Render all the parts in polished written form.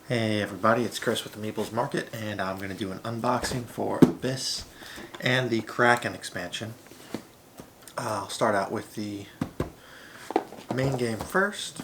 Hey everybody, it's Chris with the Meeples Market, and I'm going to do an unboxing for Abyss and the Kraken expansion. I'll start out with the main game first.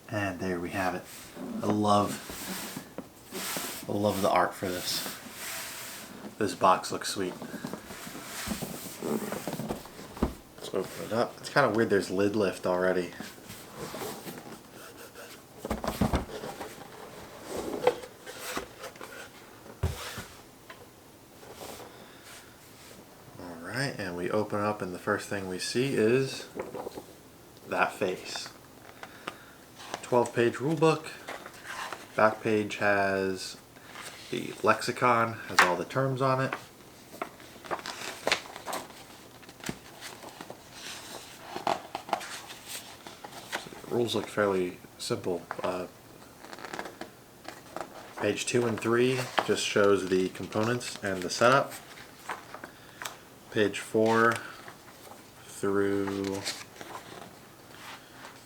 And there we have it. I love the art for this. This box looks sweet. Let's open it up. It's kind of weird there's lid lift already. Alright, and we open up and the first thing we see is that face. 12-page rulebook. Back page has the lexicon, has all the terms on it. So the rules look fairly simple. Page 2 and 3 just shows the components and the setup. Page 4 through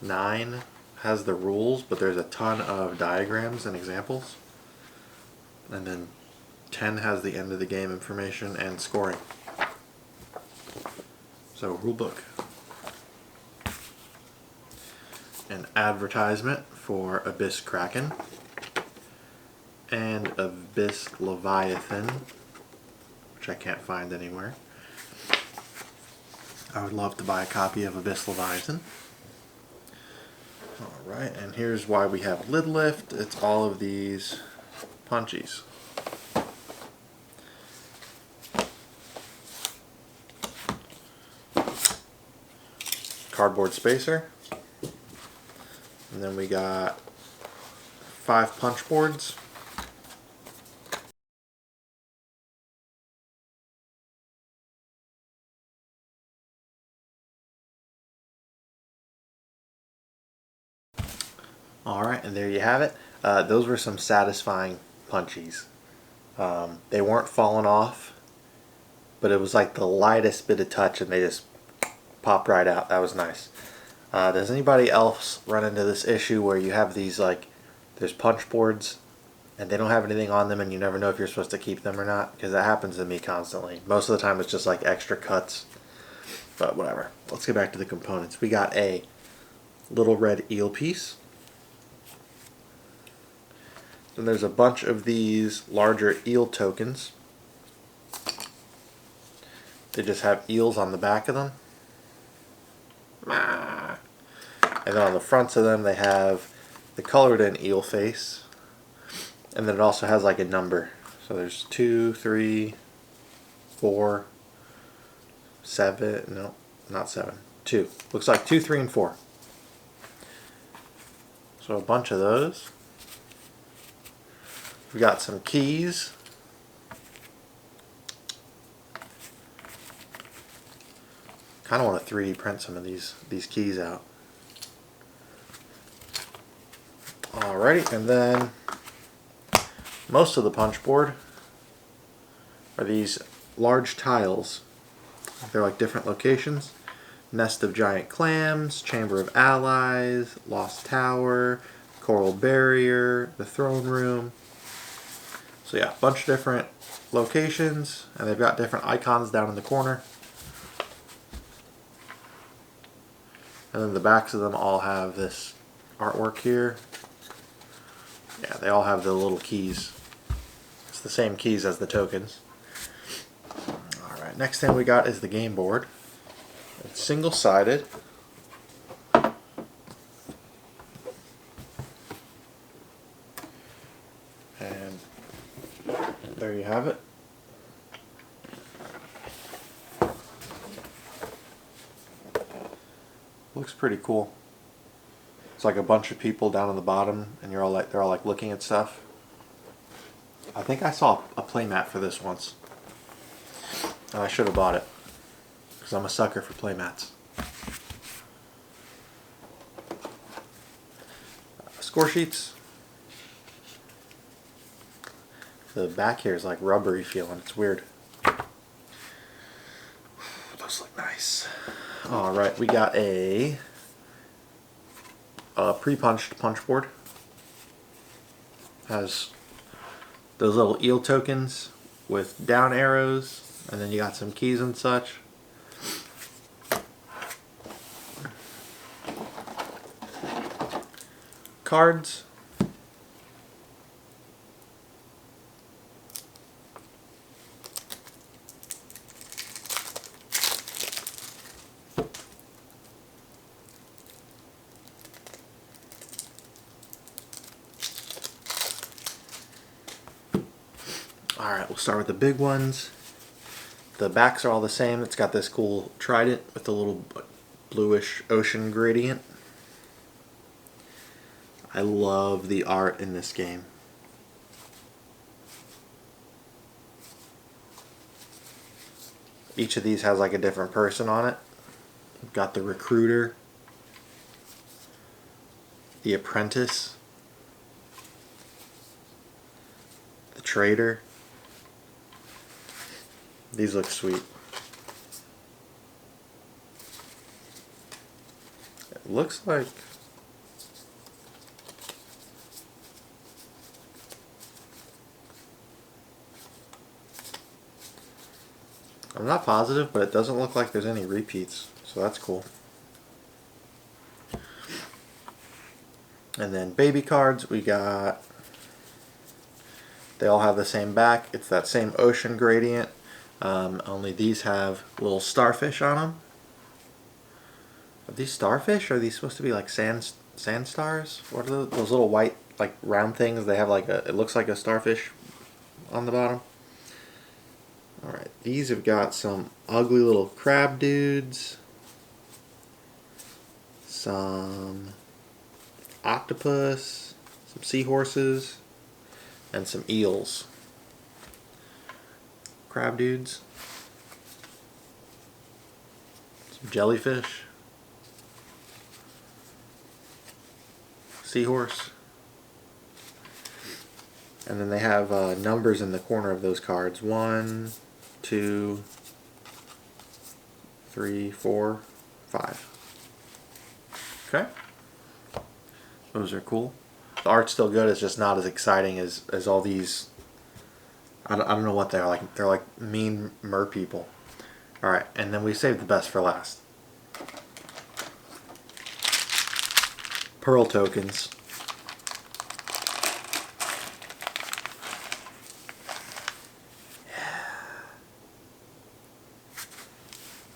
9 has the rules, but there's a ton of diagrams and examples. And then 10 has the end of the game information and scoring. So, rulebook. An advertisement for Abyss Kraken and Abyss Leviathan, which I can't find anywhere. I would love to buy a copy of Abyss Leviathan. Alright, and here's why we have lid lift. It's all of these punchies. Cardboard spacer. And then we got 5 punch boards. Alright, and there you have it. Those were some satisfying punchies. They weren't falling off, but it was like the lightest bit of touch and they just popped right out. That was nice. Does anybody else run into this issue where you have these, like, there's punch boards and they don't have anything on them and you never know if you're supposed to keep them or not? Because that happens to me constantly. Most of the time it's just like extra cuts, but whatever. Let's get back to the components. We got a little red eel piece. And there's a bunch of these larger eel tokens. They just have eels on the back of them. And then on the fronts of them they have the colored in eel face. And then it also has like a number. So there's 2, 3, 4, 7, no, not 7, 2. Looks like 2, 3, and 4. So a bunch of those. We got some keys. Kind of want to 3D print some of these keys out. Alrighty, and then most of the punch board are these large tiles. They're like different locations. Nest of giant clams, Chamber of Allies, Lost Tower, Coral Barrier, the Throne Room. So yeah, a bunch of different locations, and they've got different icons down in the corner. And then the backs of them all have this artwork here. Yeah, they all have the little keys. It's the same keys as the tokens. Alright, next thing we got is the game board. It's single-sided. And there you have it. Looks pretty cool. It's like a bunch of people down on the bottom, and they're all like looking at stuff. I think I saw a playmat for this once, and I should have bought it because I'm a sucker for playmats. Score sheets. The back here is like rubbery feeling. It's weird. Those look nice. Alright, we got a a pre-punched punch board. Has those little eel tokens with down arrows, and then you got some keys and such. Cards. Alright, we'll start with the big ones. The backs are all the same. It's got this cool trident with a little bluish ocean gradient. I love the art in this game. Each of these has like a different person on it. We've got the recruiter, the apprentice, the trader. These look sweet. It looks like I'm not positive, but it doesn't look like there's any repeats, so that's cool. And then baby cards, we got, they all have the same back. It's that same ocean gradient, only these have little starfish on them. Are these starfish, or are these supposed to be like sand stars? What are those little white, like round things? They have like a, it looks like a starfish on the bottom. Alright, these have got some ugly little crab dudes, some octopus, some seahorses, and some eels. Crab dudes, some jellyfish, seahorse, and then they have numbers in the corner of those cards. 1, 2, 3, 4, 5. Okay. Those are cool. The art's still good, it's just not as exciting as all these. I don't know what they're like. They're like mean mer people. Alright, and then we saved the best for last. Pearl tokens.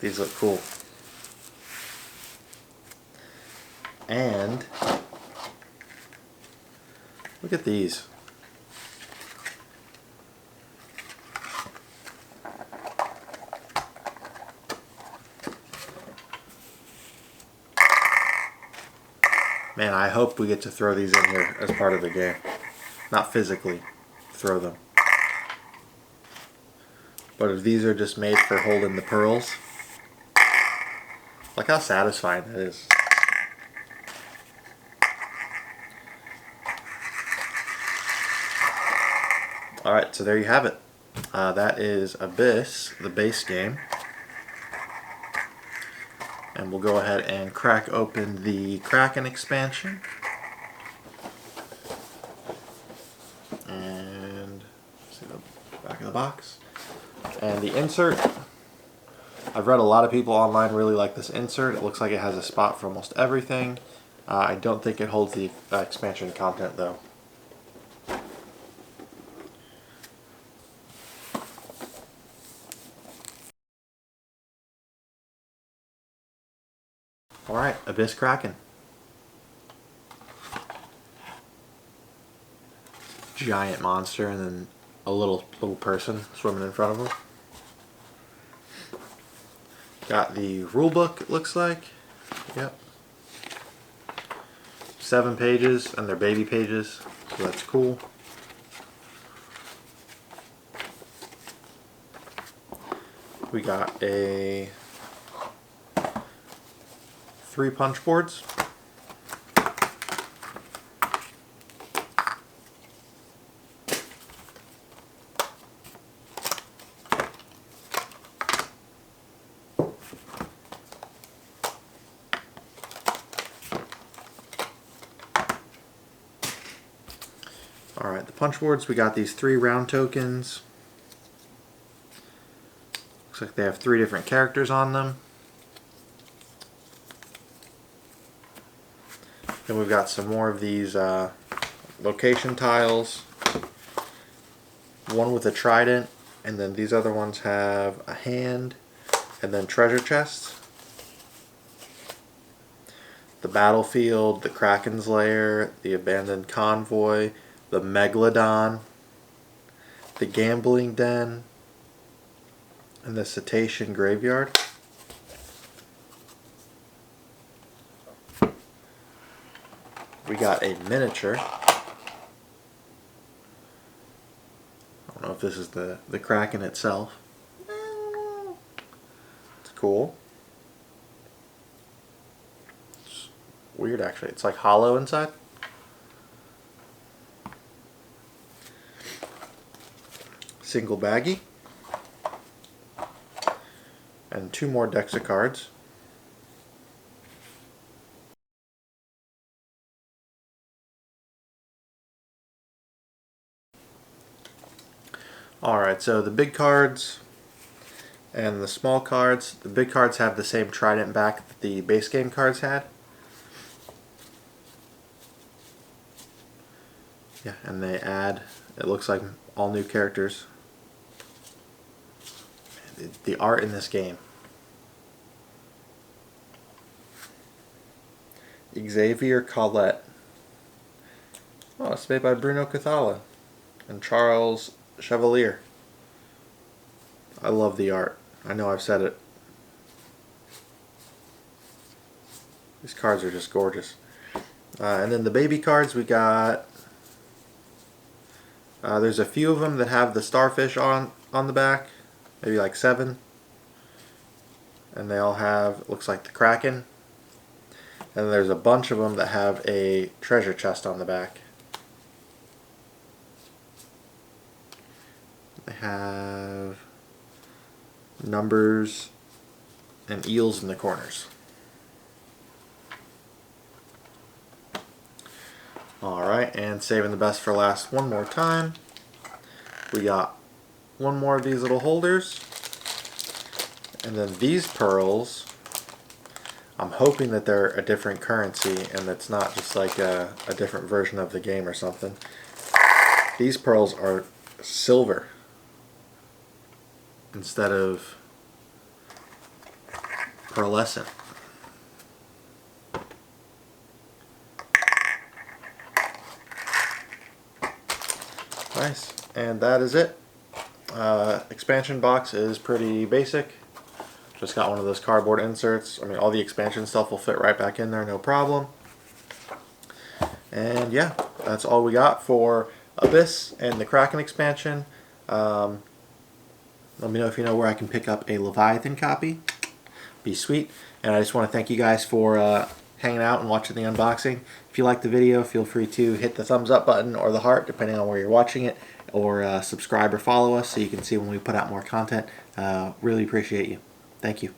These look cool. And look at these. Man, I hope we get to throw these in here as part of the game. Not physically throw them. But if these are just made for holding the pearls, look how satisfying that is. Alright, so there you have it. That is Abyss, the base game. And we'll go ahead and crack open the Kraken Expansion. And see the back of the box. And the insert. I've read a lot of people online really like this insert. It looks like it has a spot for almost everything. I don't think it holds the expansion content though. Alright, Abyss Kraken. Giant monster and then a little person swimming in front of him. Got the rulebook, it looks like. Yep. 7 pages, and they're baby pages, so that's cool. We got a 3 punch boards. Alright, the punch boards, we got these 3 round tokens. Looks like they have 3 different characters on them. Then we've got some more of these location tiles. One with a trident, and then these other ones have a hand, and then treasure chests. The battlefield, the Kraken's lair, the abandoned convoy, the megalodon, the gambling den, and the cetacean graveyard. We got a miniature. I don't know if this is the Kraken itself. It's cool. It's weird actually. It's like hollow inside. Single baggie. And 2 more decks of cards. Alright, so the big cards and the small cards. The big cards have the same trident back that the base game cards had. Yeah, and they add, it looks like all new characters. The art in this game. Xavier, Collette. Oh, it's made by Bruno, Cathala and Charles Chevallier. I love the art. I know I've said it. These cards are just gorgeous. And then the baby cards, we got... there's a few of them that have the starfish on the back. Maybe like 7. And they all have, looks like the Kraken. And there's a bunch of them that have a treasure chest on the back. They have numbers and eels in the corners. Alright, and saving the best for last one more time. We got one more of these little holders. And then these pearls, I'm hoping that they're a different currency and it's not just like a different version of the game or something. These pearls are silver instead of pearlescent. Nice, and that is it. Expansion box is pretty basic. Just got one of those cardboard inserts. I mean, all the expansion stuff will fit right back in there, no problem. And yeah, that's all we got for Abyss and the Kraken expansion. Let me know if you know where I can pick up a Leviathan copy. Be sweet. And I just want to thank you guys for hanging out and watching the unboxing. If you liked the video, feel free to hit the thumbs up button or the heart, depending on where you're watching it, or subscribe or follow us so you can see when we put out more content. Really appreciate you. Thank you.